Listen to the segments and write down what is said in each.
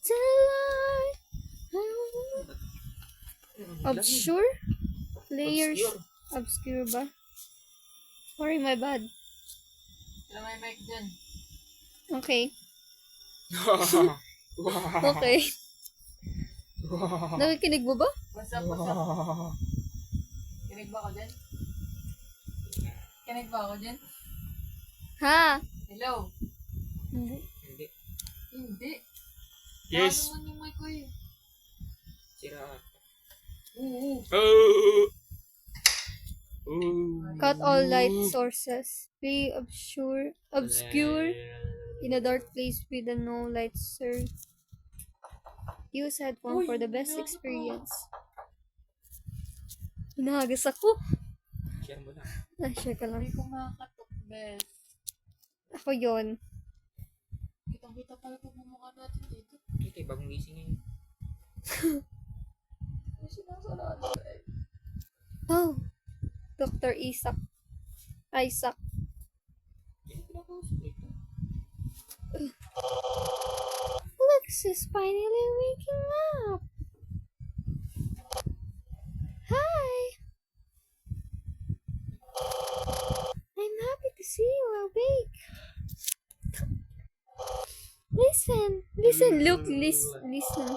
daylight. Obscure? Layers. Obscure ba? Sorry, my bad. Wala may mic dyan. Okay. Wow. Okay. Wow. Nakikinig mo ba? What's up, what's up? Wow. Kinig ba ako dyan? Kinig ba ako dyan? Ha? Hello? Hindi. Hindi. Hindi. Yes. Ano yung mic ko eh? Sira. Oo. Oh. Oh. Cut all light sources. Be obscure in a dark place with a no light source. Use headphone for the best experience. Hinahagas ako. Share mo na. Share ka lang. Hindi ko makakatok, bes. Ako yon. Kitang-kita pala pagmumukha natin dito. Okay, bagong gising ngayon. Ano sinasalala eh? Oh. Dr. Isaac. Hindi ko nakausap dito. Lex is finally waking up. Hi. I'm happy to see you awake. Listen, look, listen.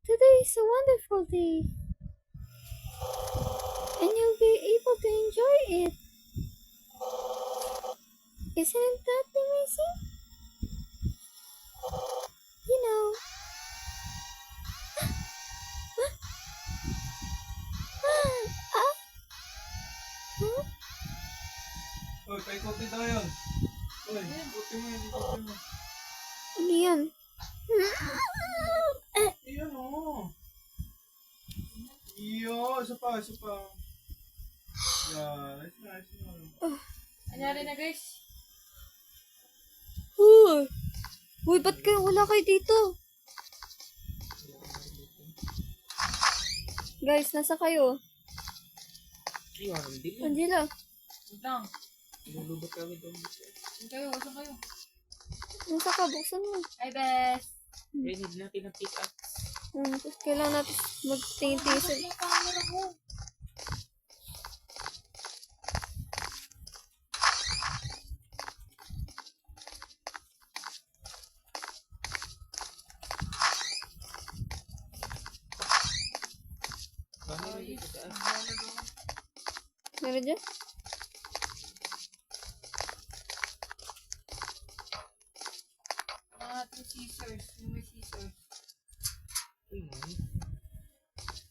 Today is a wonderful day. And you'll be able to enjoy it. Isn't that amazing? You know. Uy, paikotin daw yun. Uy, ikotin mo yun, ikotin mo. Ano yan? Iyan o. Iyo, isa pa. Yan, nice na. Anyari na guys? Uy, ba't wala kayo dito? Guys, nasa kayo? Ay, walang din. Angela. Wait lang. Nilulubot kami doon. Saan kayo? Saan kayo? Nasa ka, buksan mo. Hi, bes. Need natin ang pick up. Kailangan natin magtingin-tingin sa... Yung camera mo. Bakit dito sa Meron dyan? Mga two scissors. Yung may scissors. Uy, man.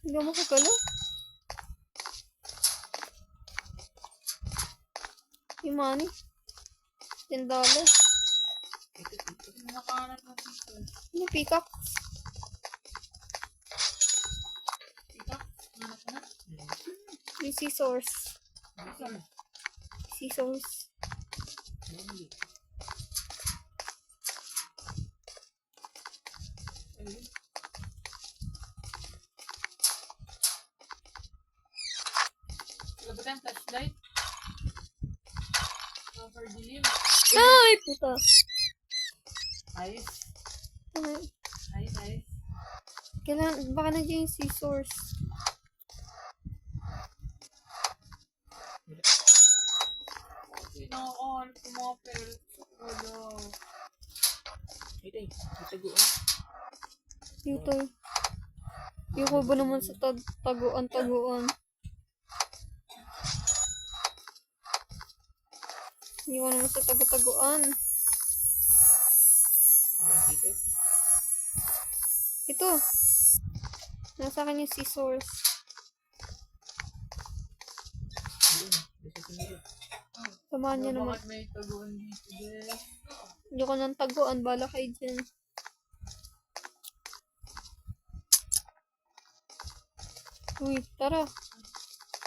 Hindi mo kakalo? Yung money? $10. Yung nakahanap ng scissors. Yung peacock? Tika? Hanap ko na? Yung scissors. Scissors. Mali. Ayun. Wala ba tayong flashlight? Cover dilim. Ay, puta. Ayos. Ay, Ayos. kailangan, baka nandiyan yung scissors. Nakakahanap ng mga pera. Wala. Ay, tay. Itaguan. Dito. Yung ko ba naman sa taguan. Hindi ko naman sa taguan. Ano dito? Ito. Nasa akin yung scissors. Ayun. Dito sa nila. Samahan niyo naman. Bakit may taguan dito, bes? Hindi ko nang taguan. Bala kayo dyan. Uy, tara.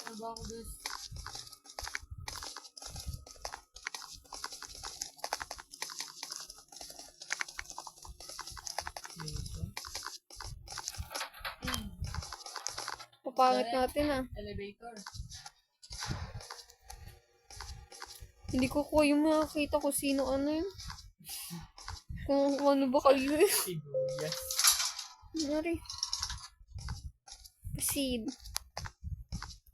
Ano ba ako, bes? Dito. Papangit natin ah. Elevator. Hindi ko yung makakita ko sino ano yun. Kung ano ba kayo eh. Sibuyas. Mari. Proceed.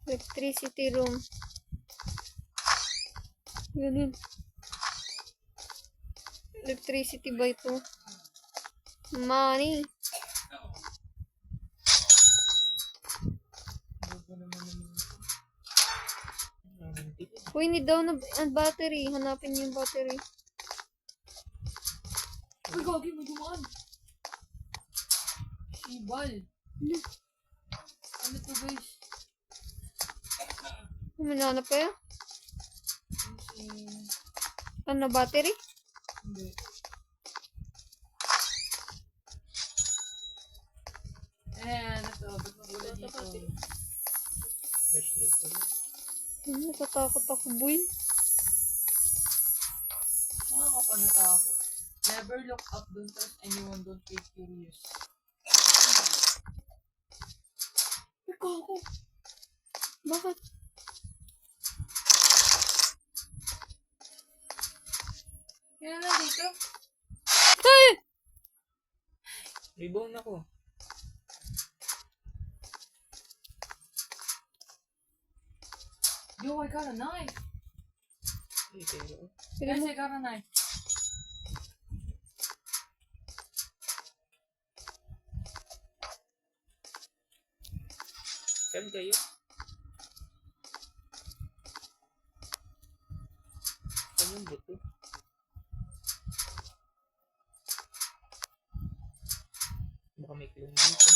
Electricity room. Ganun. Electricity ba ito? Money. Bago naman naman. Ang ticket. Uy, need daw na battery. Hanapin niyo yung battery. Uy, gagi, may dumaan. Shibal. Ano to, guys? Manana pa yan? Ano si... Ano, battery? Hindi. Ano to? Ba't magula dito? Flashlight pala. Natatakot ako, boy. Saan ka pa natakot? Never look up, don't trust anyone, don't be curious. Ikaw ako. Bakit? Yan na dito. Ay! Rebound ako. Yo, I got a knife. Ay, pero. Sige Yes, mo. I got a knife. Saan kayo? Saan yung buto? Baka may clone dito.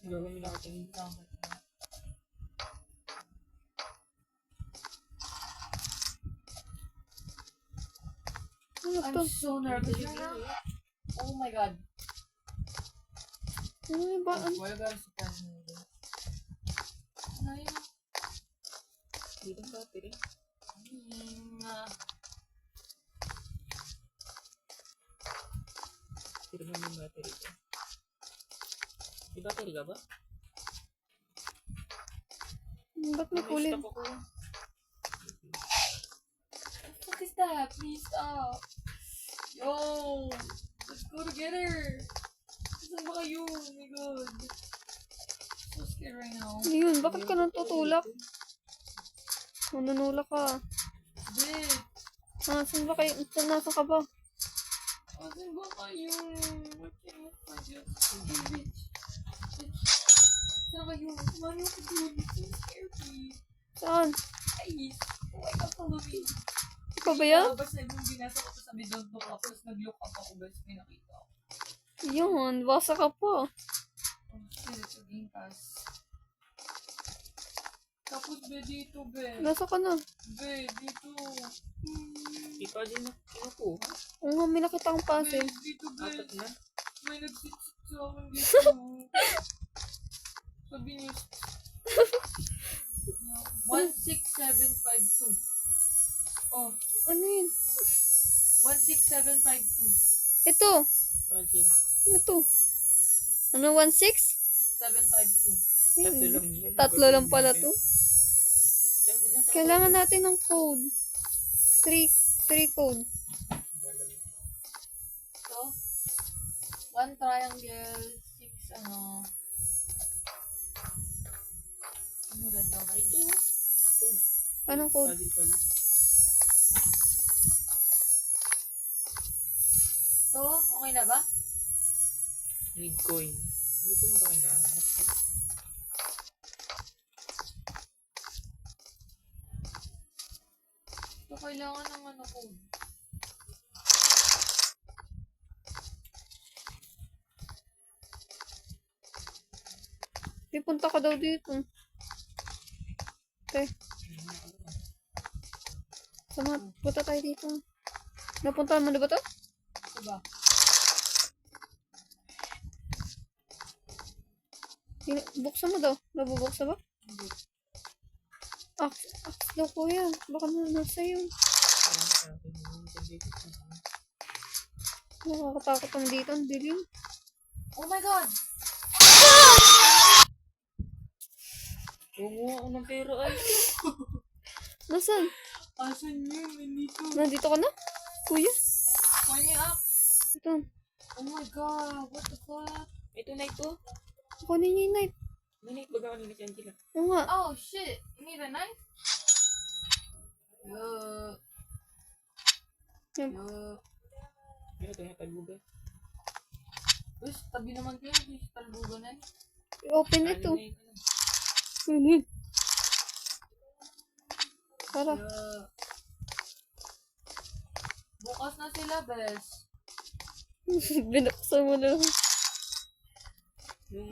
Gawin mo nakatingin. Ano to? I'm so nervous right now. Oh my god. Ano yung ba? Ano? Why you gotta surprise me with that? Ano yun? Dito ang battery. Tira mo yung battery ko. May battery ka ba? Ba't may May kulay? stock ako. What the fuck is that? Please stop. Yo, let's go together. Saan ba kayo? Oh my god. So scared right now. Ano yun? Bakit ka natutulak? Manunulak ka. Bitch. Ah, saan ba kayo? Nasa ka ba? Saan ba kayo? What can you find? Bitch. Saan kayo? Saan kayo? It's so scary. Saan? Guys. Oh my god, follow me. Ikaw ba yan? Basta yung binasa ko to sa may don't look up. Tapos nag-look up ako guys. May nakita ako. Yun, basa ka pa. Oh shit, it's a game pass. Tapos be dito, be. Nasa ka na. Be, dito. Di pa din kinukuha. Oo nga, may nakita akong Be, puzzle. dito, be. Apat na. May nagsit-sit sa akin dito. Sabi niyo. 16752. Oh, Ano yun? 16752. Ito. Puzzle. Ano to? Ano, 1-6? 752. Tatlo lang yan. Tatlo lang pala to. Nasa- Kailangan natin ng code. 3 code. So, 1 triangle, 6 ano. Ano red daw? Ito. Code. Anong code? Puzzle pala. So, okay na ba? Need coin. Need coin ba kinahanap? So, kailangan ng ano code. Pipunta ka daw dito. Okay. Sama, punta tayo dito. Napuntahan mo na ba to? Ito ba? Buksan mo daw. Nabubuksan ba? Hindi. Axe daw kuya. Baka nasa yun. Nakakatakot ang dito. Ang dilim. Oh my god! Kumuha ako ng pera ay. Nasaan? Asan yun? Nandito. Nandito ka na? Kuya? Kuha niya up. Ito. Oh my god, what the fuck? Ito, knife po. Kunin niya yung knife. May knife baga kanina si Angela. Oo nga. Oh shit, you need a knife? Yan. Ano ito, matalugan. Uy, tabi naman kayo, di talbugan na. I-open ito. Ano na yun, ano? Kunin. Tara. Bukas na sila, bes. Binuksan mo na lang. Yung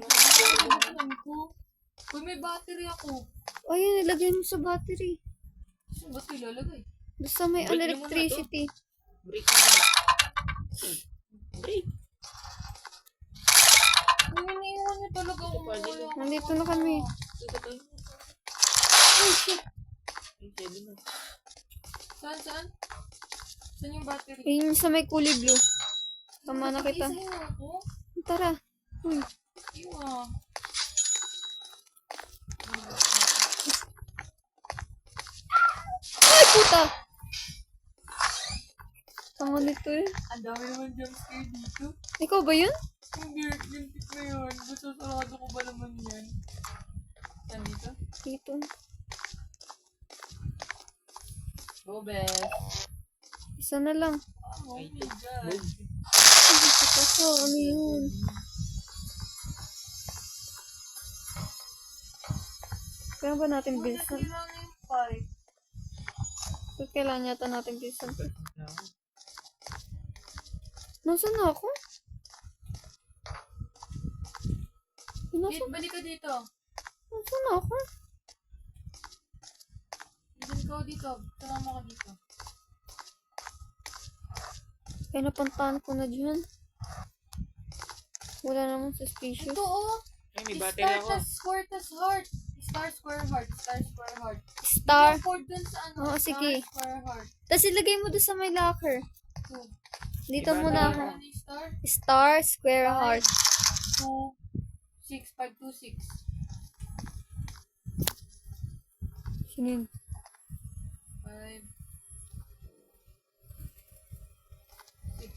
Uy, may battery ako. Ayun, nilagay mo sa battery. Saan ba ito ilalagay? Doon sa may Break niyo muna electricity. break na muna. Break. Uy, iniiwan niyo talaga ako. Nandito na kami. Ito tayo. Ay, shit. Yung 7 na. Saan? Saan yung battery? Ayun sa may kulay blue. Tama na kita. Isa ako? Tara. Uy. Iwa. Ay, puta! Tama nito eh. Ang dami naman jump scare dito. Ikaw ba yun? Hindi, yung tip na yun. Gusto sarado ko ba naman yan? Saan dito? Dito. Go, best. Isa na lang. Oh my Ay, ito. god. Move. Ay, kaso, ano yun? Kailan ba natin Wala bilsan? kailangan yung pipe. Kailangan yata natin bilsan. Na ako. Nasaan na ako? Kate, Nasaan? balik ka dito. Nasaan na ako? Diyan ka dito. Tumama ka dito. Kaya napuntahan ko na dyan. Wala namang suspicious. Ito, oh. Ay, may battery Star ako. tas square tas heart. Star square heart. Star square heart. Star. Afford dun sa ano. Oo, sige. Star square heart. Tapos ilagay mo doon sa may locker. Two. Dito Iba muna na. ako. Ano yung star? Star, square, heart. 2, 6, 5, 2, 6. Sino yun? 5, 6.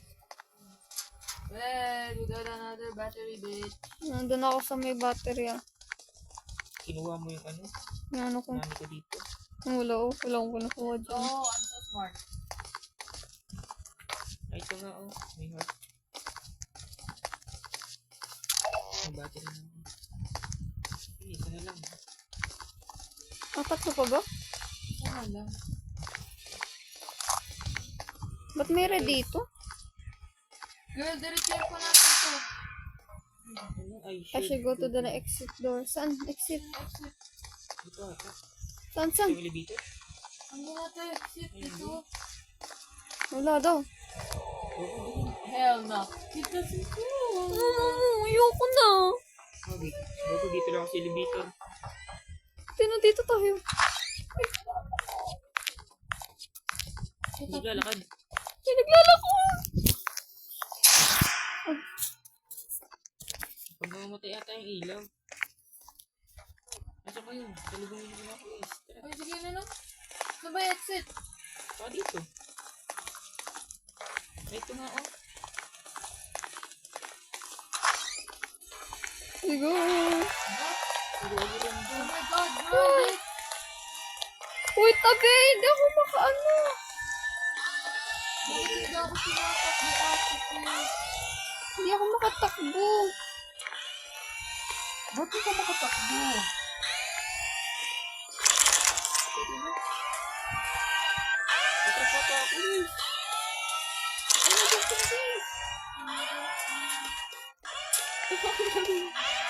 Well, we got another battery, bitch. Nandun ako sa may battery ah. Kinuha mo yung ano? Yung ano ko. Nani ko dito. Wala oh. Wala akong kinukuha dyan. Oh, I'm so smart. Ay, ito nga oh. May heart. May battery na ako. Sige, isa na lang. Tatlo pa ba? Ano lang? Ba't may red dito? Girl, diretso ko natin ito. Ano? Ay, I should go to the exit door. Saan? Exit? Ito ata. Saan? Saan? Yung elevator? Ano natin? Exit ito. Wala daw. Hell no. It doesn't go. Ayoko na. Okay. Bago dito lang ako sa elevator. Dito tayo. Hindi lalakad. Ay, naglalako. Pag mamamatay ata yung ilaw. Asa kayo? Talubungin mo na ako guys. Tara. Ay, sige na lang. Saan ba yung exit? Pa dito. Ay, ito nga oh. Sigo. Siguro rin Oh dyan. my god, bro. Uy, tabi. Hindi ako makaano. Bakit hindi ako tinatakbo ate ko? Hindi ako makatakbo. Ba't di ka makatakbo? Pwede ba? Atrapa pa ako guys. Ano ba ito guys?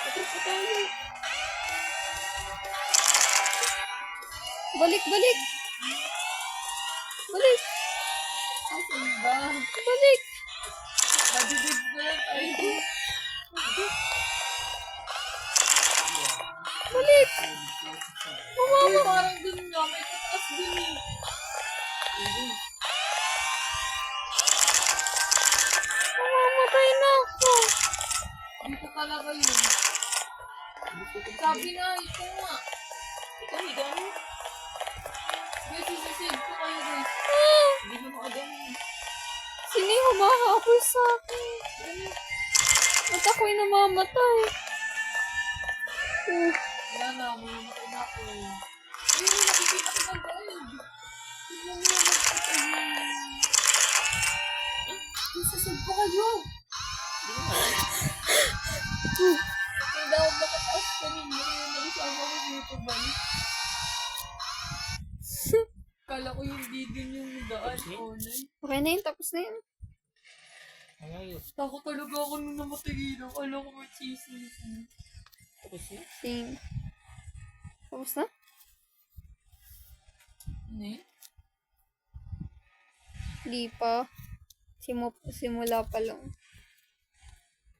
Atrapa tayo. Balik, balik. Balik. Asan ba? Balik. Madibig na yan. Ay, Balik. Uy, parang dun nga. May kataas dun eh. Mamamatay na ako. Dito talaga yun. Sabi na, ito nga. Ikaw, higaan. Guys, isisave ko kayo guys. Ah, Hindi mo makagaan. sinihog humahabol sa akin. At ako'y namamatay. Wala na, mamamatay na ako. Ayun, nakikita ko ng gold. Tignan mo yung Isasave ko kayo. Hindi ako makataas kanina. Kaya nakisama ko dito ba? Kala ko yung didin yung daan. Online. Okay na yun, tapos na yun. Ayos. Takot talaga ako nung namatay dito. Kala ko may chismis. Tapos na. Sing. Tapos na? Ano eh? Di pa. Simula pa lang.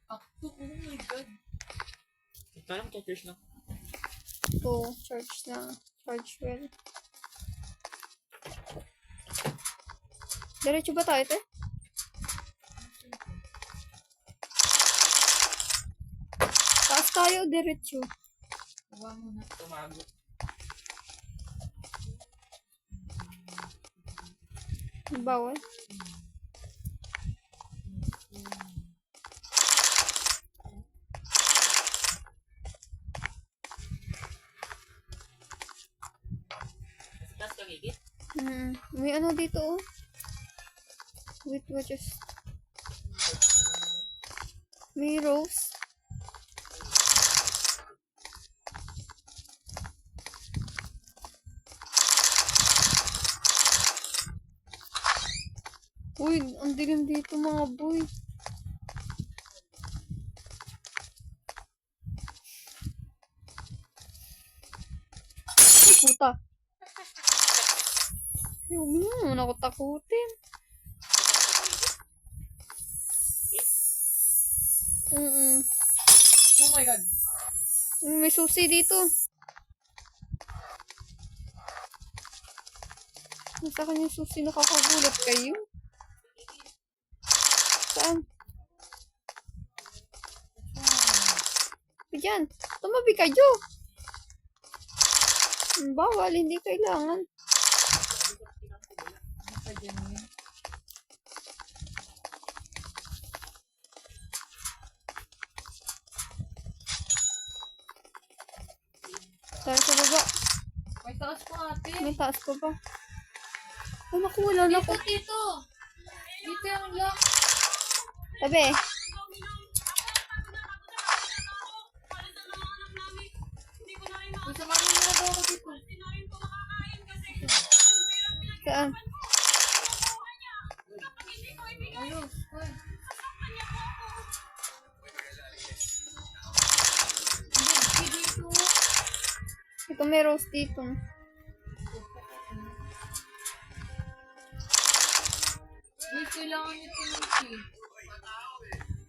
Akto. Oh my god. Parang catchers na. To charge na. Charge well. Diretso ba tayo, te? Taas tayo, diretso. Baba mo na. Tumago. Bawal. Tapos kang igit. May ano dito, oh. Wait, just... May rose. Uy, ang dilim dito mga boy. Ay, puta. Ay, huwag mo naman ako takutin. Oh my god. May susi dito. Nasa kanya susi, nakakagulat kayo. Saan? Diyan. Tumabi kayo. Bawal, hindi kailangan. Basta dyan yun. Tayo sa baba. May taas ko ate. May taas pa ba? Ay, naku, wala na Dito, ako. dito. Dito yung lock. Tabi. Gusto mami mo na daw ako dito. Saan? Ayos. Hoy. Hindi, dito. Ito may rose dito. Wait, kailangan nito ng key.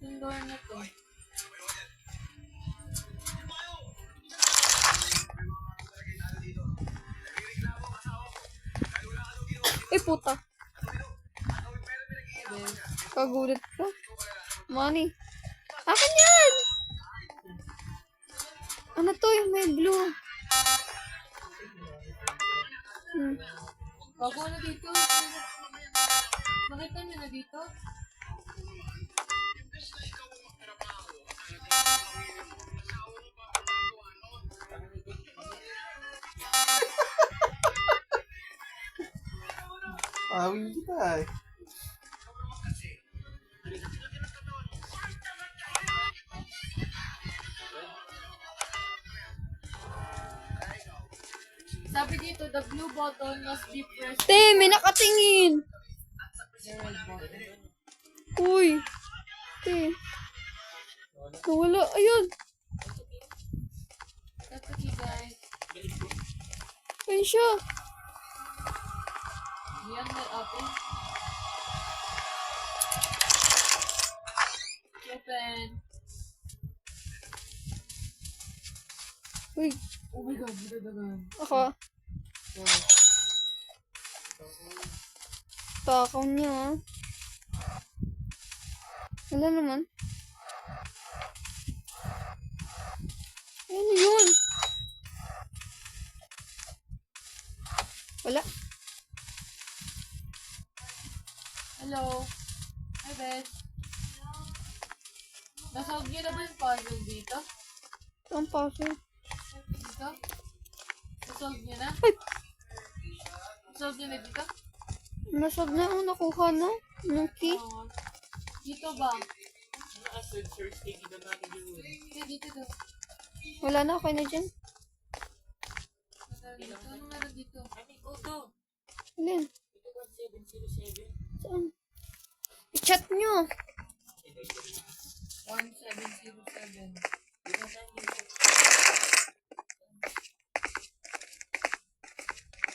Yung door na to. Ay, puta. Kagulat ko. Money. Akin yan! Ano to yung may blue? Bago na dito. Nakita niyo na dito? Pawin kita eh. Sabi dito, the blue button must be pressed. Te, may nakatingin! The red button. Uy! Te. Nawala. Ayun! That's okay, guys. Ayun siya. Yan na ate. Open. Uy, Oh my god, magdadagan. ako. Takaw niya, ah. Wala naman. Ano yun? Wala. Hello. Hi, Bes. Nasolve niyo na ba yung puzzle dito? Ang puzzle. Dito? Nasolve niyo na? Nasolve niyo na dito? Nasab na ako nakuha na. Yung key. Oo. Dito ba? Ano acid search kay kita natin yun. Hindi, dito daw. Wala na, okay na dyan. Dito. Ano meron dito? Ay, may code to. Alin? Ito 1707. Saan? I-chat nyo. 1707. Ito saan dito?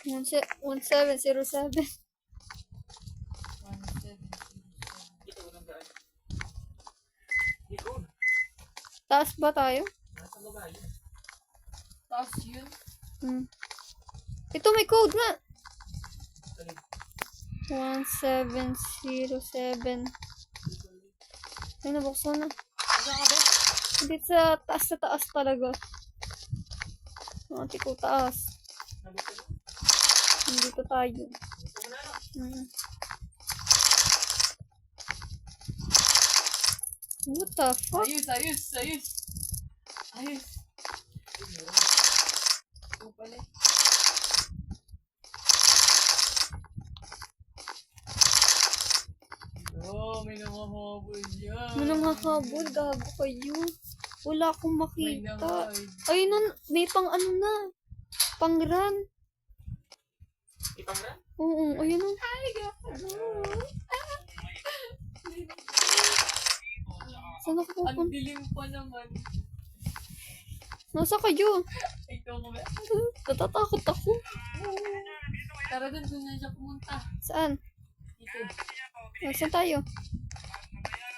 1707. 1707. Ito, walang daan. May code. Taas ba tayo? Nasa baba yun. Tapos yun. Ito may code nga. Alin? 1707. Ay, nabuksan na. Saan ka ba? Hindi sa taas talaga. Ate ko taas. Nabuksan mo? Dito tayo. Buksan mo na, no? What the fuck? Ayos, ayos, ayos. Ayos. Ito pala. Oh, may namahabol yan. Manang hahabol, gago kayo. Wala akong May makita. nangahid. Ay, nun, may pang ano na. Pang run. Ipang na? Oo, ayun o. Ay, gago. Saan ako Ang pupunta? dilim pa naman. Nasa kayo? Ikaw ko ba? Natatakot ako. Tara dun na siya pumunta. Saan? Dito. Saan tayo?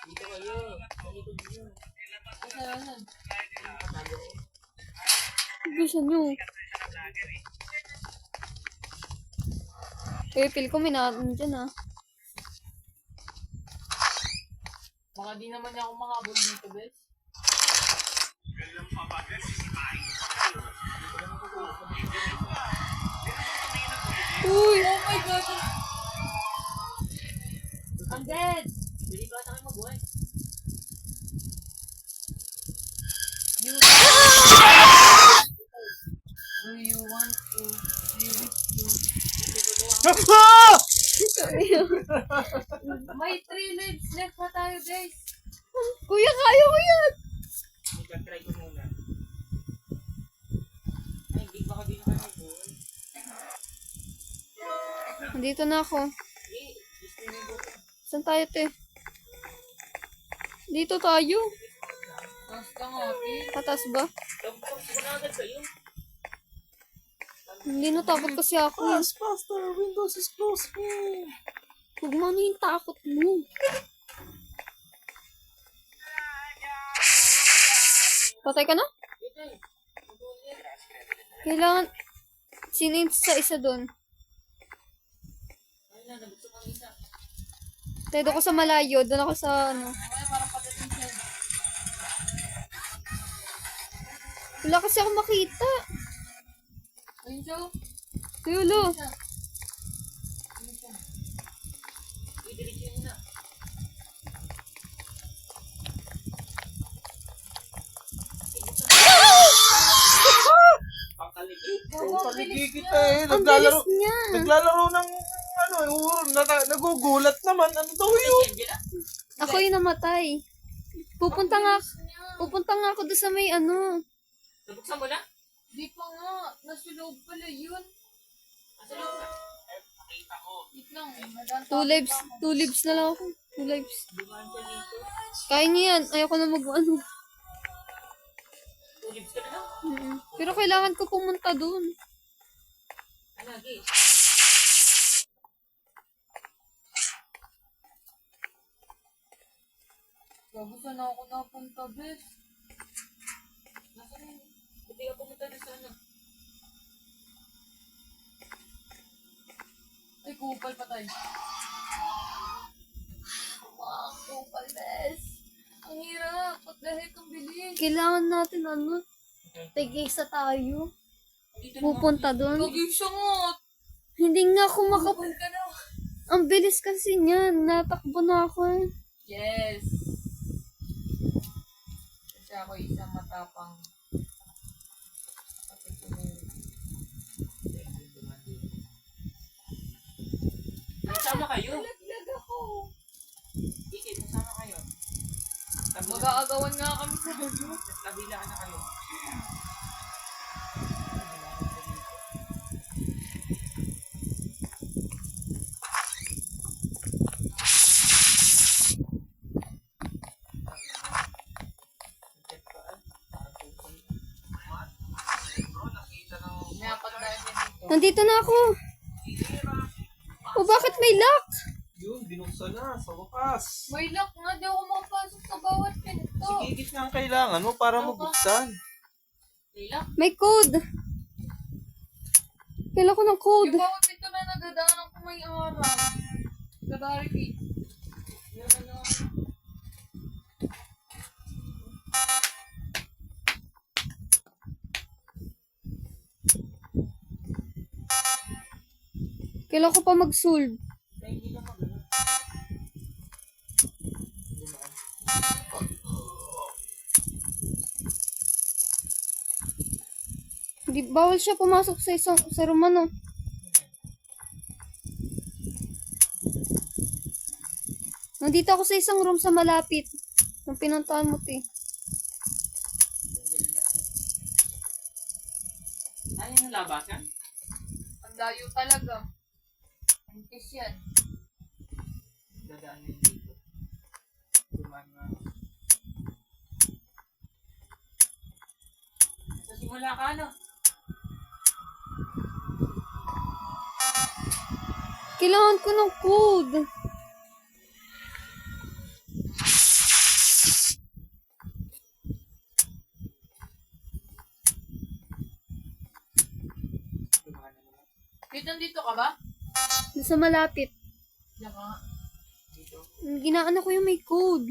Dito kayo. Sa likod niyo. Kasalanan. Nakatago ko. Gusto nyo. Eh, feel ko may natin dyan ah. Baka di naman niya ako makahabol dito, Bes. Uy! Oh my God! I'm dead! Pwede ba tayo mag-buhay? You Do you want to live May 3 lives left pa tayo, guys. Kuya, kaya ko yan! Try ko muna. Ay, hindi baka di na kayo mag-buhay. Nandito na ako. Hindi, gusto niyo yung buhay. Saan tayo, te? Dito tayo. Tapos ka nga, eh. Patas ba? Tapos ko na agad kayo. Hindi natakot kasi ako. Faster, Windows is closing. Huwag mo ano yung takot mo. Patay ka na? Dito eh. Mag-buhay. Kailangan sinin sa isa doon. Ayun na, nabuksan ko ang isa. Tayo doon ko sa malayo. Doon ako sa ano. Ay, parang patatin siya. Wala kasi ako makita. Ayun siya. oh. Tulo. Siya. Ayun siya. I-delete yun na. Pangkalikit. Paligi kita eh. Ang Naglalaro, bilis niya. naglalaro ng ano, nagugulat naman. Ano daw yun? Yan, yan. Ako yung namatay. Pupunta nga ako doon sa may ano. Nabuksan mo na? Di pa nga. Nasa loob pala yun. Asa loob na? Wait lang. Madanta 2 lives. 2 lives na lang ako. 2 lives. Dumaan siya dito. Kaya niya yan. Ayoko na mag-ano. Tulibs ka na lang. Pero kailangan ko pumunta doon. Ano, lagi? Gago, saan ako napunta, Bes? Nasa na yun? Buti ka pumunta na sana. Ay, kupal patay. Ang kupal, Bes. Ang hirap. What the heck, ang bilis. Kailangan natin ano. Tigisa tayo. Dito na Pupunta doon. Gagisa nga. Hindi nga ako Kupal ka na. Ang bilis kasi niyan. Natakbo na ako eh. Yes! Kasi ako isang matapang kapitulong. Magsama kayo. Nalaglag ako. Ikit, magsama kayo. Mag-aagawan nga kami sa ano. Nabilaan na kayo. May apat tayo niya dito. Nandito na ako. O bakit may lock? Yun, binuksan na sa wakas. May lock nga, di ako makapasok sa bawat pinto. Higit na ang kailangan mo para mabuksan. May lock? May code. Kailan ko ng code. Yung bawat pinto na nagdadaanan ko may araw. Nag-barricade. Yan na lang. Kailan ko pa mag-solve. Hindi na magano. Hindi, bawal siya pumasok sa isang sa room ano. Nandito ako sa isang room sa malapit. Nung pinuntahan mo, te. Ayaw yung labasan? Ang layo talaga. Ang kiss yan. Dadaan yun dito. Dumaan na. Sa simula ka, ano? Kailangan ko ng code. Dumaan na naman. Dito, dito ka ba? Doon sa malapit. Diyan ka nga. Dito. Ginaan ko yung may code.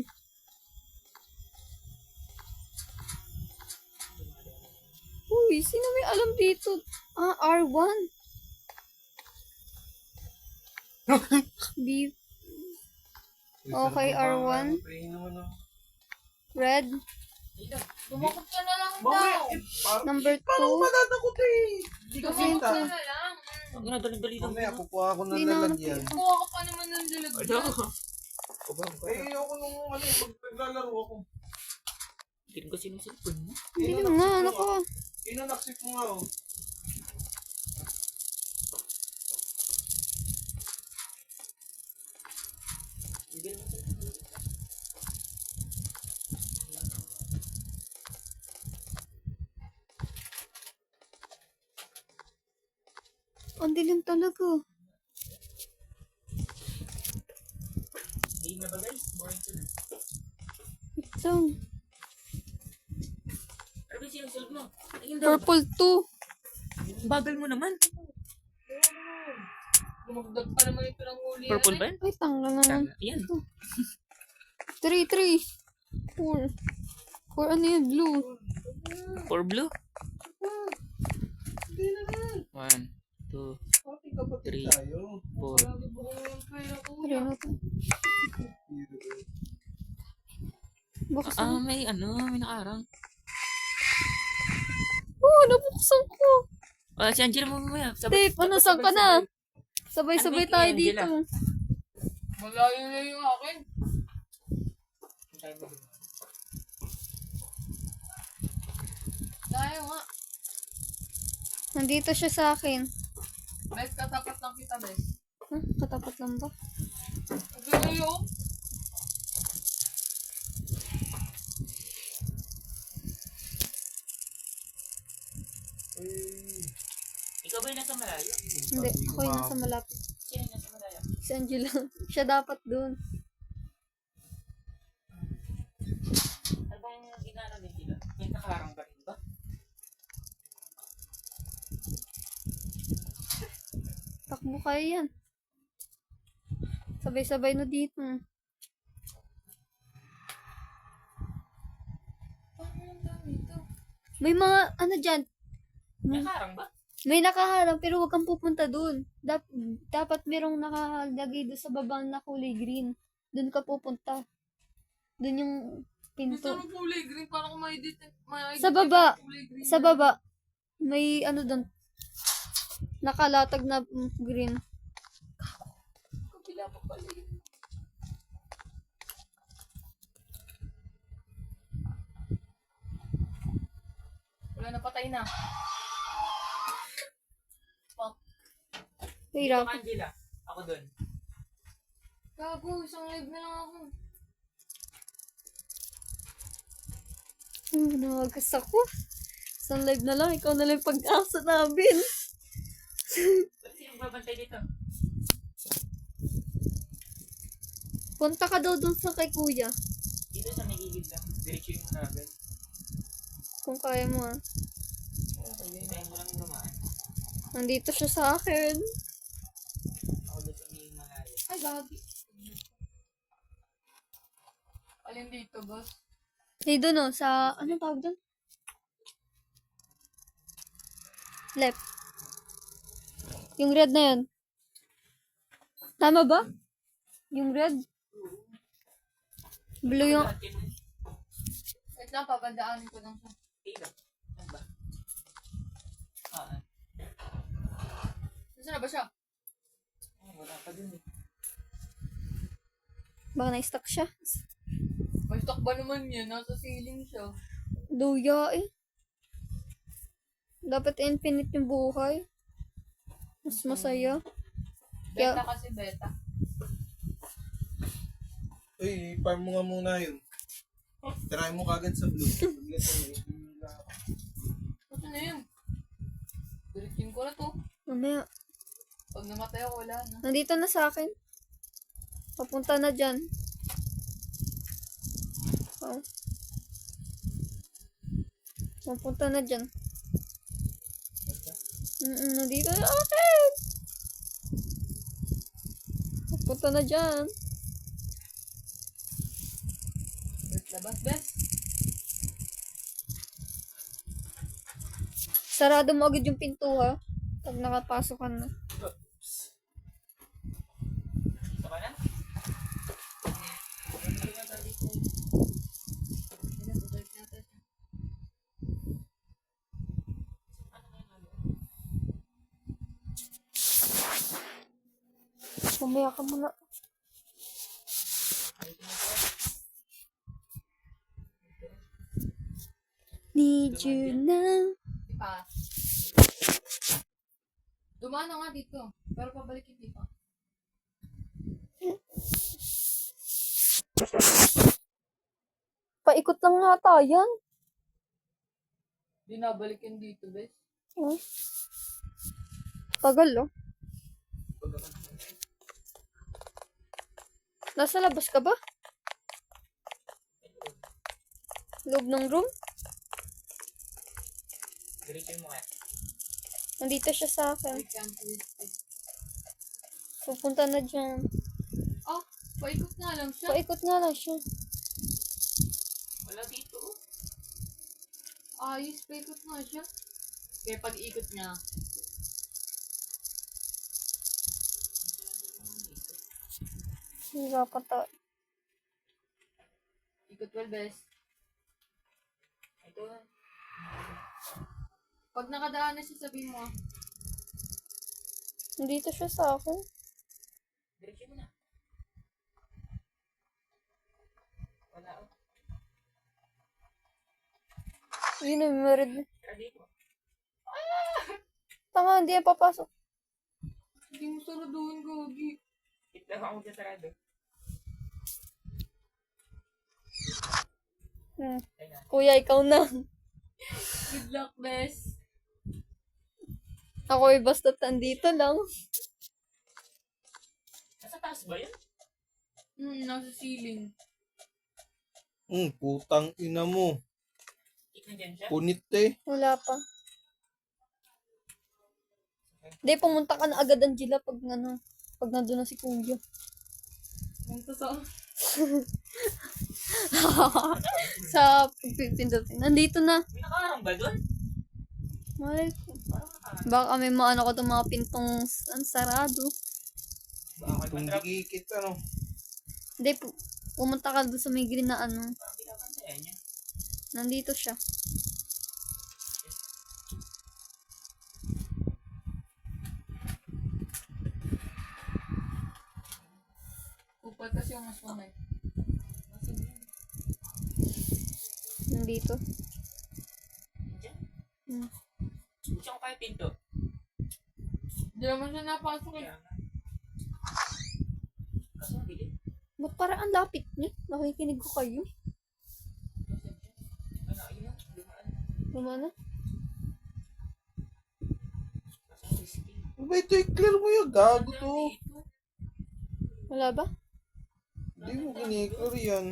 Uy, sino may alam dito? Ah, R1. B. Okay, R1. Red. Dito. Tumakot ka na lang Mamaya, daw. Number paano 2. matatakot eh? Hindi ka Tumakot kita. ka na lang. Ang ginadali-dali lang. Mamaya, kukuha ako ng Hindi na ako lalagyan. Kuha ka pa naman ng Ano? lalagyan. Eh, ako nung ano, maglalaro ako. Hindi ko sinusulpon mo. Hindi nga, anak ko. Inanaksip mo nga oh. Hindi naman siya. Ang dilim talaga. Hindi na ba guys? Boring ko na. Wait lang. Ano ba sinusulp mo? Tingin daw. Purple 2. Bagal mo naman. Lumagdag pa naman ito ng huli. Purple ba yan? Ay, tanggal naman. Yan. 3, 3. 4. 4, ano yun? Blue. For blue. Hindi naman. 1, 2, Ating kapatid Three. tayo. 4. Grabe ba kung yung pera ko? Ano na to? Buksan. May nakaarang. Oh, nabuksan ko. Si Angela mo mamaya. Dave, ano, saan ka na? Sabay-sabay Ano, tayo Angela? dito. Malayo na yung akin. Tayo nga. Nandito siya sa akin. Bes, katapat lang kita, Bes. Huh? Katapat lang ba? Ang galayo. Ikaw ba yung nasa malayo? Hindi, ako yung nasa malapit. Sino yung nasa malayo? Si Angela. Siya dapat doon. Ano ba yung ginano din sila? May nakaharang ba rin ba? Takbo kayo yan. Sabay-sabay na dito. Paano yung dito? May mga, ano dyan, May nakaharang ba? may nakaharang pero huwag kang pupunta doon. Dapat merong nakalagay doon sa baba na kulay green. Doon ka pupunta. Dun yung Gusto pinto. mo kulay green para kung may Sa baba. kulay green. Sa baba. May ano dun. Nakalatag na green. Kabila pa pala yun. Wala na, patay na. Fuck. Hirap. Angela. Ako dun. Gago, isang live na lang ako. Nakagas ako. Isang live na lang. Ikaw na lang yung pag-asa namin. Ba't sino babantay dito? Punta ka daw dun sa kay kuya. Dito sa may gilid lang. Diretso yung agad. Kung kaya mo ah. Tayo mo lang dumaan. Nandito siya sa akin. Ako dun sa may malayo. Ay, gagi. Alin dito, boss? Eh, dun oh, sa, anong tawag dun? Left. Yung red na yun. Tama ba? Yung red? Blue yung, Lahat yun. Wait lang, papandaanin ko lang siya. Dito. Ano ba? Ah, Nasaan na ba siya? wala pa dun eh. baka na-stuck siya. May stock ba naman yan? Nasa ceiling siya. Luya eh. Dapat infinite yung buhay. Mas masaya. Beta Kaya- kasi beta. Uy, farm mo nga muna yun. Try mo kagad sa blue. Ano na yun? Diretsin ko na to. Mamaya. Pag namatay ako, wala na. Nandito na sa akin. Papunta na dyan. Oh. Papunta na dyan. Nandito na akin. Papunta na dyan. Wait, labas, bes. Sarado mo agad yung pinto ha. Pag nakapasok ka na. Dito ka na? Mamaya ka muna. Need you now. Pa. Dumaan na nga dito. Pero pabalikin dito. Paikot lang nga yan. Di nabalikin dito, bes. Oh. Tagal oh. Nasa labas ka ba? Loob ng room? Diretso mo kaya. Nandito siya sa akin. I can't resist. Pupunta na dyan. Oh, paikot nga lang siya. Paikot nga lang siya. Wala dito. Ayos, paikot nga siya. Kaya pag ikot niya, Hirapan tayo. ikot well, bes. Ito. Pag nakadaan na siya, sabihin mo. Nandito siya sa akin. Diretso mo na. Wala. Yun na, meron. Tara dito. Tanga, hindi yan papasok. Hindi mo saraduhin, Gogi. Hit lang ako dyan sarado. Kuya, ikaw na. Good luck, bes. Ako ay basta tandito lang. Nasa taas ba yun? Nasa ceiling. Putang ina mo. Hit na dyan siya? Punit eh. Wala pa. Hindi, pumunta ka na agad, Angela, pag ano, pag nandun na si Kuya. Punta sa... Sa pagpipindutin. Nandito na. May nakaharang ba doon? Malay ko. Parang nakaharang. Baka may maano ko itong mga pintong sarado. Baka Kung matrap. dikikit ano. Hindi, Pumunta ka doon sa may green na ano. Parang binabantayan niya. Nandito siya. Upal kasi yung mas mamay. Nasaan yan? Nandito. Diyan? Hmm. Buksan ko pa yung pinto. Hindi naman siya napasok eh. Kaya nga. Kaso ang dilim. Ba't parang ang lapit niya? Nakikinig ko kayo. Nasaan siya? Ano, ayun na. Dumaan. Lumana? Kaso ang risky. Ano ba ito? I-clear mo yung gago to. Dito. Wala ba? Hindi mo gini-clear yan.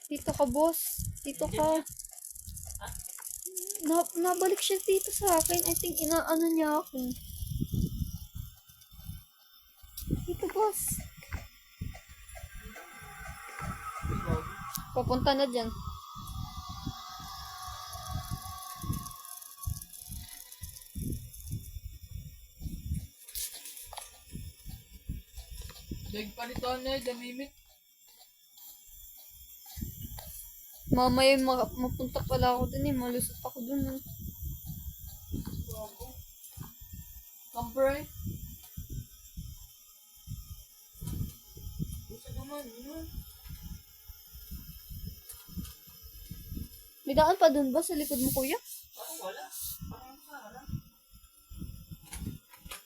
Dito ka, boss. Dito ka. Nabalik siya dito sa akin. I think inaano niya ako. Dito, boss. Papunta na dyan. Dag pa nito na damimik. Mamaya mapunta pala ako dun eh. Malusot ako dun eh. Kampray. Gusto naman. Yun. May daan pa dun ba sa likod mo, kuya? Parang wala. Parang nakaharang.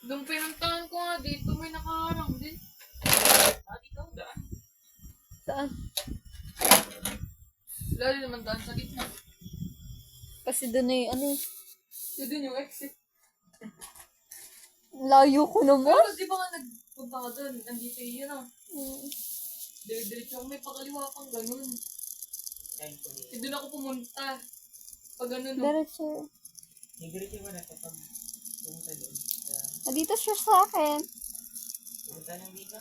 Nung pinuntahan ko nga dito, may nakaharang din. Dito ang daan. Saan? Wala din naman daan sa gitna. Kasi dun eh, ano eh. Yun din yung exit. Layo ko naman. Pero di ba nga nagpunta ka dun? Nandito yun ah. Mm. Dire-diretso ako may pakaliwa pang ganun. Kain ko dito. Doon ako pumunta. Pag ganun no. Diretso. Nag-review ko na kapag pumunta doon. Kaya Dito siya sa akin. pumunta lang dito.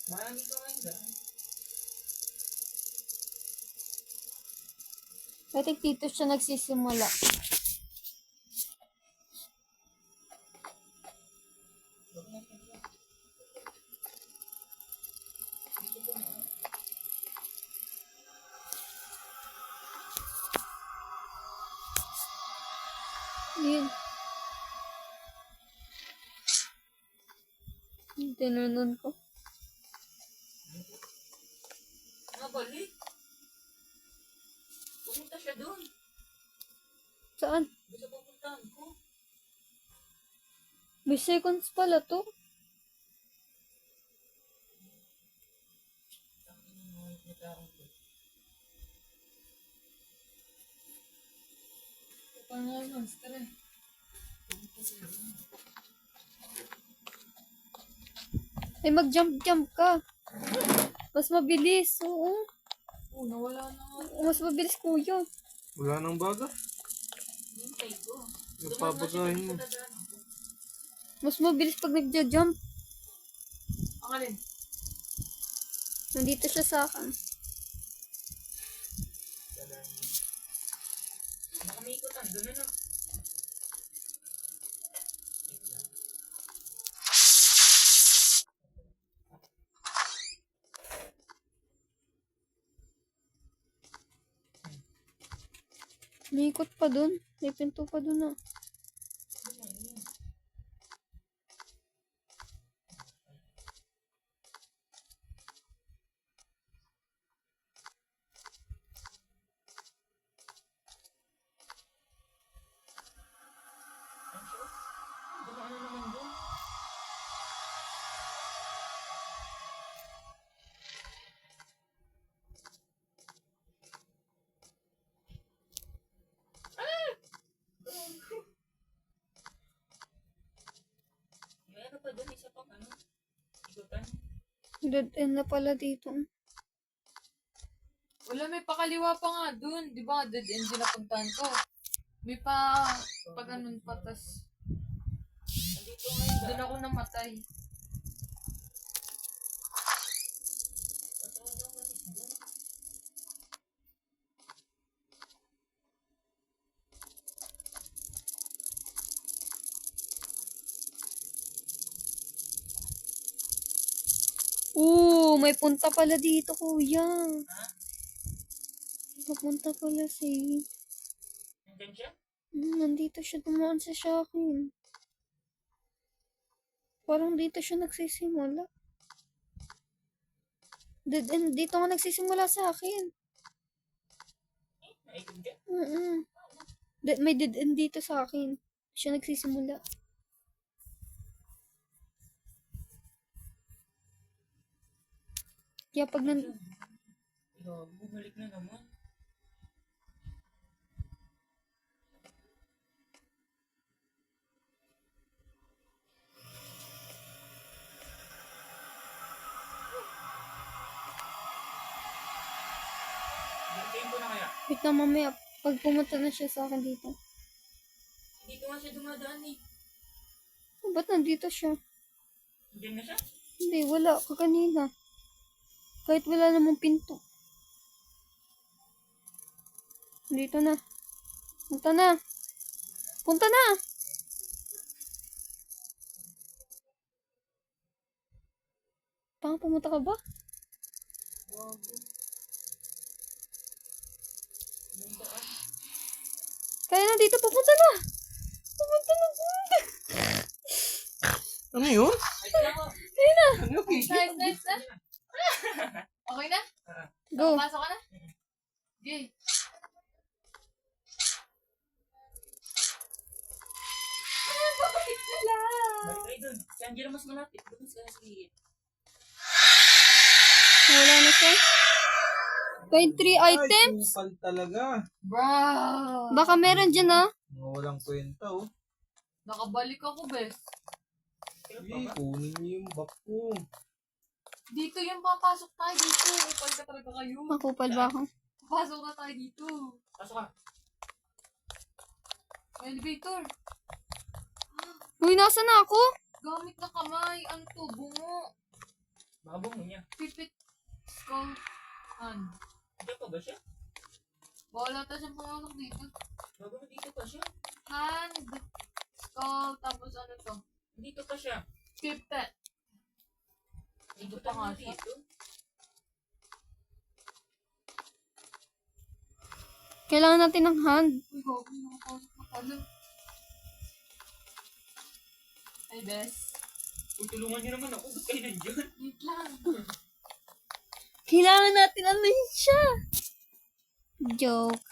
Marami ko ngayon daan. I think dito siya nagsisimula. Yun. Tinanon ko. Balik. Pumunta siya doon. Saan? Doon sa pupuntahan ko. May seconds pala to. Paano nga yun? Tara. Ay, mag-jump ka. Mas mabilis. Oo. Oh, nawala na nga. Mas mabilis, kuya. Wala nang baga. Hintay ko. Napapagahin mo. Mas mabilis pag nagja-jump. Ang alin? Nandito siya sa akin. Nakamikutan. Doon na. May ikot pa dun. May pinto pa dun ah. Dumaan na naman doon. Dead end na pala dito. Wala, may pakaliwa pa nga dun. Di ba, dead end din napuntahan ko. May pa ganun pa, tas Nandito ngayon. dun ako namatay. May punta pala dito, kuya. Papunta pala si... Nandyan siya? Nandito siya dumaan sa akin. Parang dito siya nagsisimula. Dead end, dito nga nagsisimula sa akin. Naikot ka? May dead end dito sa akin. Siya nagsisimula. Kaya pag Bumalik na naman. Hintayin ko na kaya. wait na mamaya, pag pumunta na siya sa akin dito. Hindi ko nga siya dumadaan eh. Ba't nandito siya? Nandiyan na siya? Hindi, wala. Kakanina. Kahit wala namang pinto. Dito na. Punta na. Punta na! Pumunta ka ba? Kaya na dito, pupunta na! Pupunta na! Ano yun? Kaya na! Ano okay? Nice na? Okay na? Go! Pasok ka na? Okay. Bakit na lang? Balik kayo dun. Si Angela mas malapit. Doon sa sige. Wala na siya. 23 Ay, items? kupal talaga. Bro! Baka meron dyan, ah. Mga walang kwenta, oh. Nakabalik ako, bes. Pero Hey, pa ba? kunin niyo yung back ko. Dito yung papasok tayo dito. Upal ka talaga kayo. Makupal ba ako? Papasok na tayo dito. Pasok ka. May elevator. Uy, nasa na ako? Gamit na kamay. Ano to? Bungo. Baka bungo niya. Pipit. Skull. Hand. Diyan pa ba siya? Wala tayo siyang pumasok dito. Bago na dito pa siya. Hand. Skull. Tapos ano to? Dito pa siya. Pipet. Dito pa nga pa siya. dito. Kailangan natin ng hand. Uy, gabi. Nakapasok na pala. Ay, bes. Tulungan niyo naman ako. Ba't kayo nandiyan? Wait lang. Kailangan natin ano yun siya. Joke.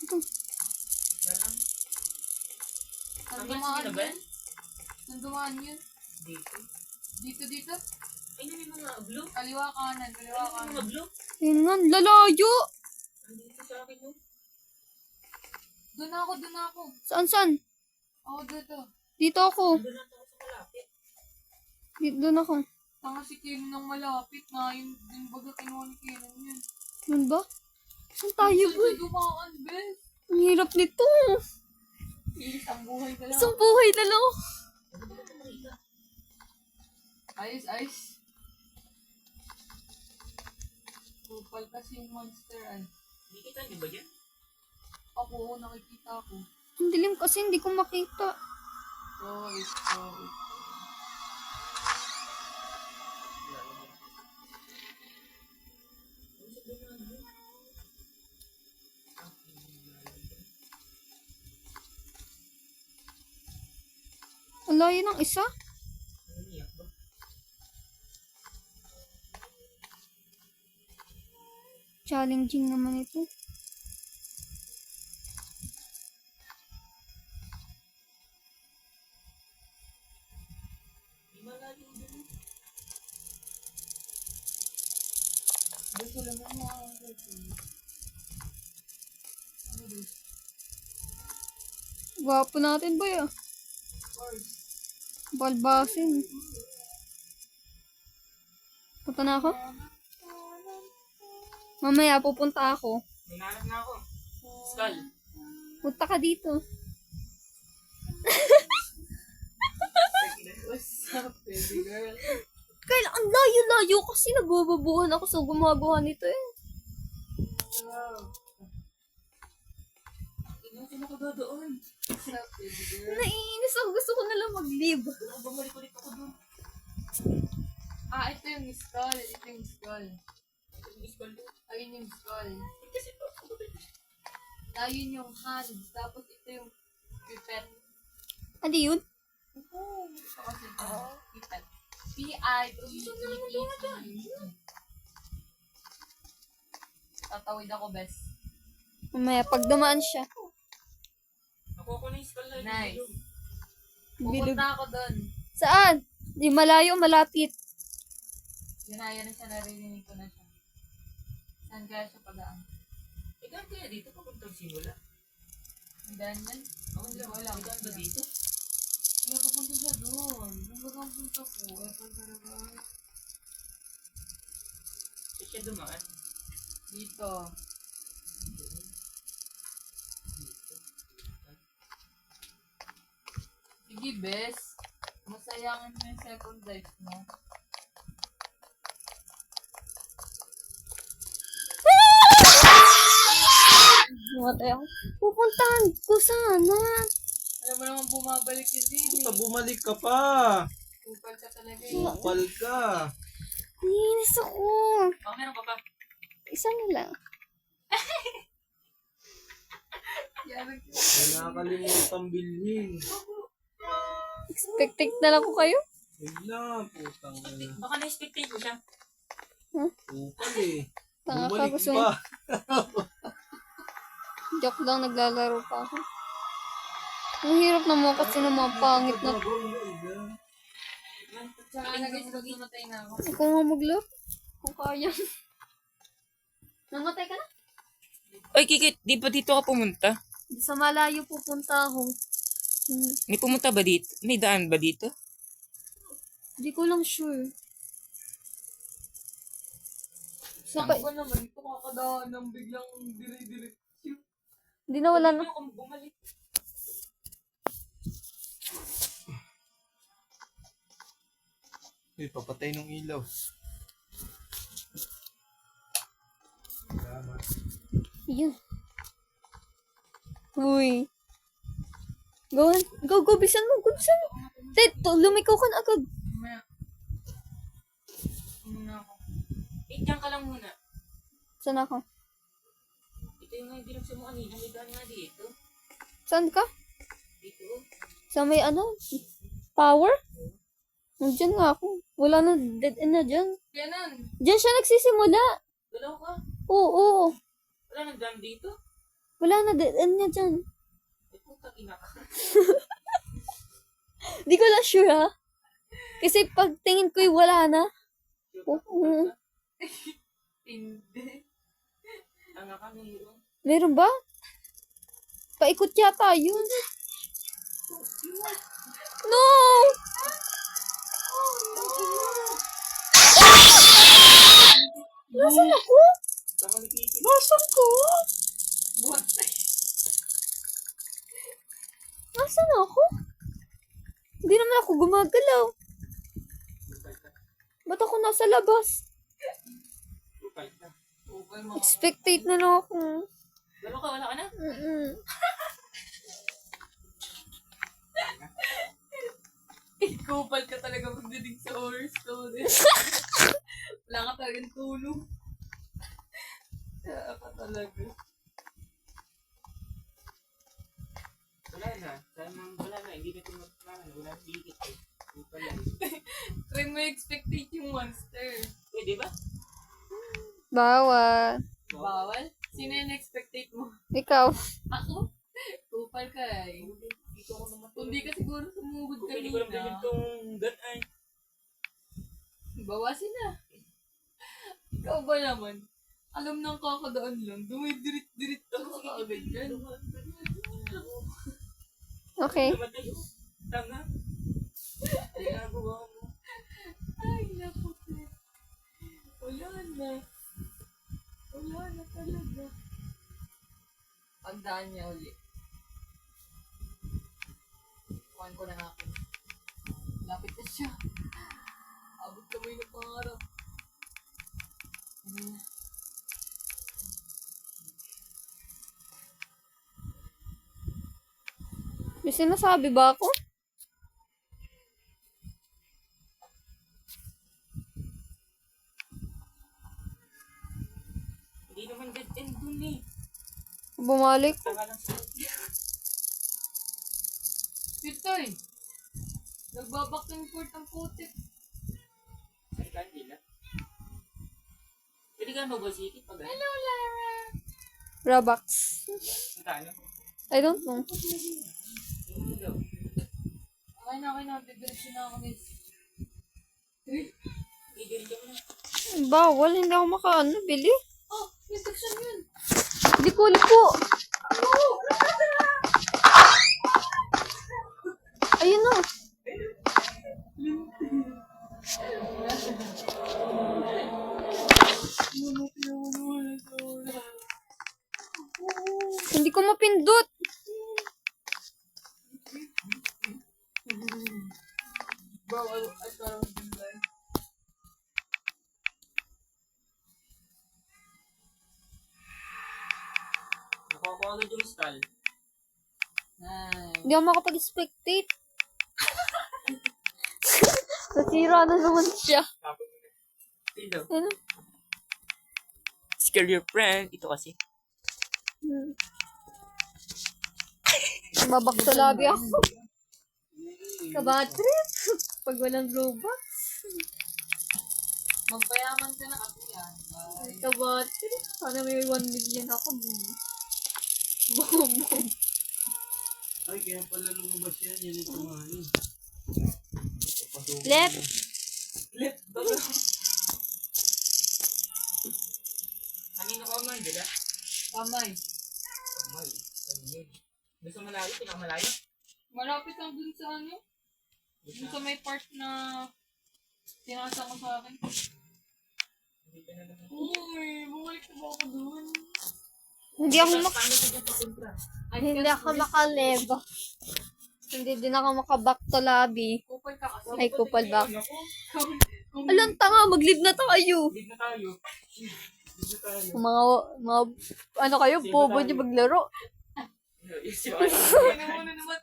Alam. Saan Hanggang dumaan sino ba? yun? Saan dumaan yun? Dito. Dito? Ay, na may mga blue. Kaliwa kanan. Kaliwa Ay, may kanan. mga blue. Yun nga, lalayo. Andito sa akin yun. Doon ako. Saan? Ako dito. Dito ako. Nandun lang ako sa malapit. Doon ako. Tanga si Kino ng malapit na yung baga kinuha ni Kino yun. Doon ba? Saan tayo, Saan boy? siya dumaan, bes? Ang hirap nito. Ilis ang buhay ka lang. Isang buhay na lang. Ayos. Kupal kasi yung monster ay. Hindi kita, di ba dyan? Ako, nakikita ko. Ang dilim kasi hindi ko makita. Sorry. Ang layo ng isa. Naniyak ba? Challenging naman ito. Di malayo dun. Bes, wala mo mga ano bes? Gwapo natin, boy, ah. Course. Balbasin. Punta na ako? Mamaya, pupunta ako. Hinahanap na ako. Skull. Punta ka dito. What's up, baby girl? Kaya ang layo-layo kasi nagbababuhan ako sa gumagawa nito eh. Wow. Sino ko doon? What's up, baby girl? Naiinis ako. Gusto ko nalang mag-leave. Bumalik ulit ako doon. Ah, ito yung skull. Ito yung skull. Yung skull doon. Ayun yung skull. Kasi ito. Ayun yung hand. Tapos ito yung pipet. Ano yun? Oo. Ito kasi pipet. P-I-P-E-P-E. Tatawid ako, best. Mamaya, pag dumaan siya. Nakuha ko na yung skull na Nice. Bilog. Pupunta ako doon. Saan? Di malayo, malapit. Ginaya na siya, narinig ko na siya. Saan kaya siya padaan? Ikan kaya dito papuntang simula? Ang daan yan? Ako lang, wala. Ikan ba dito? Kaya papunta siya doon. Doon ba ang punta ko? Ewan talaga. Siya dumaan. Dito. Sige, bes. Masayangin mo yung second life mo. Matay ako. Pupuntahan ko sana. Alam mo naman bumabalik yung Dini. Puta, bumalik ka pa. Kupal ka talaga eh. Kupal ka. Naiinis ako. Oh, meron ka pa. Isa na lang. Yan. May nakakalimutan bilhin. Expecting na lang ko kayo. Huwag na, putang ina. Baka na-expectate ko siya. Kupal eh. Tanga ka, Bumalik gusto pa. Joke lang, naglalaro pa ako. Ang hirap naman kasi ng mga pangit na. Tsaka na guys, mamatay na ako. Ikaw nga maglaro. Kung kaya. Namatay ka na? Ay, Kikit, di ba dito ka pumunta? Sa malayo pupunta ako. May pumunta ba dito? May daan ba dito? Hindi ko lang sure. Saan ba naman? Ito kakadaan ng biglang dire-dire. Hindi na wala na. Ako bumalik. Uy, papatay ng ilaw. Salamat. Yan. Uy. Go, go, bisan mo, go, bisan mo. Ted, lumikaw ka na agad. Mamaya. Muna ako. Diyan ka lang muna. Saan ako? Ito yung nga direksyon mo kanina. May daan nga dito. Saan ka? Dito. Sa may ano? Power? Nandiyan nga ako. Wala na, dead end na dyan. Ganun. Diyan siya nagsisimula. Dalaw ka. Oo. Wala nang daan dito. Wala na, dead end niya dyan. Ay, puta ina ka. Di ko lang sure ha. Kasi pag tingin ko wala na. Oo. Hindi. Tanga ka, mayroon. Meron ba? Paikot yata yun. No! Nasaan ako? Tama ni Kikit. Nasaan ko? What? Nasaan ako? Hindi naman ako gumagalaw. Ba't ako nasa labas? Kupal ka. Kupal mo. Expectate na lang ako. Dalaw ka, wala ka na? Mm-mm. Kupal ka talaga magdating sa horror story. Wala ka talagang tulong. Kaya ka talaga. Wala na. Wala na. Hindi na tumatulakan. Wala na Kikit. Kupal lang. Try mo expectate yung monster. Pwede ba? Bawal. Bawal? Sino yung expectate mo? Ikaw. Ako? Kupal ka eh. Dito ako naman. Hindi ka siguro sumugod Kung pwede ko lang bilhin kanina. tong gun ay. Bawasin na. Ikaw ba naman? Alam ng kakadaan lang. Dumidirit-dirit ako kaagad dyan. Okay. Dumatay yung tanga. Ay, nagawa mo. Ay, naku. na. Wala na talaga. Pagdaan niya uli. Kuhan ko na nga ako. Lapit na siya. Abot kamay ng pangarap. Ano na? May sinasabi ba ako? Hindi naman dead end dun eh. Bumalik. Saka lang sa... Ito eh. Nagbabak ng court ang putik. Ay, kanila. Pwede ka no, sikit pag ano? Hello, Lara. Robux. Magkano? I don't know. Ano daw? Okay na. Didiretso na ako, miss. Tigil ka mo na. Bawal, hindi ako makaano, bili. Oh, instruction yun. Hindi ko po. Ayun na. Hindi ko mapindot. Bawal. Ay, parang bigay. Nakuha ko agad yung stall. Nice. Hindi ako makapag-spectate. Nasira na naman siya. Tapos mo na. Ito. Ano? Scare your friend. Ito kasi. Babak sa labi ako. Kabatrip. Pag walang Robux. Magpayaman ka na kasi yan. Bye. Kabatrip. Sana may 1 million ako. Bobo. Ay, kaya pala lumabas yan. Yan yung kumain. Left. Left. Kanino ka man, di ba? Kamay. Kamay. Ano yun? Gusto malayo? Pinakamalayo? Malapit lang dun sa ano? Dun sa may part na tinasa ko sa akin. Hindi ka na naman. Uy, bumalik na ba ako dun? Hindi ako Paano ka dyan papunta? Hindi ako makaleb. Hindi din ako makaback to lobby. Kupal ka kasi. Ay, kupal ba? Naku, Alam, tanga, mag-live na tayo. leave na tayo. Leave na tayo. Mga, ano kayo, bobo niyo maglaro. Isip ka. Ano mo na naman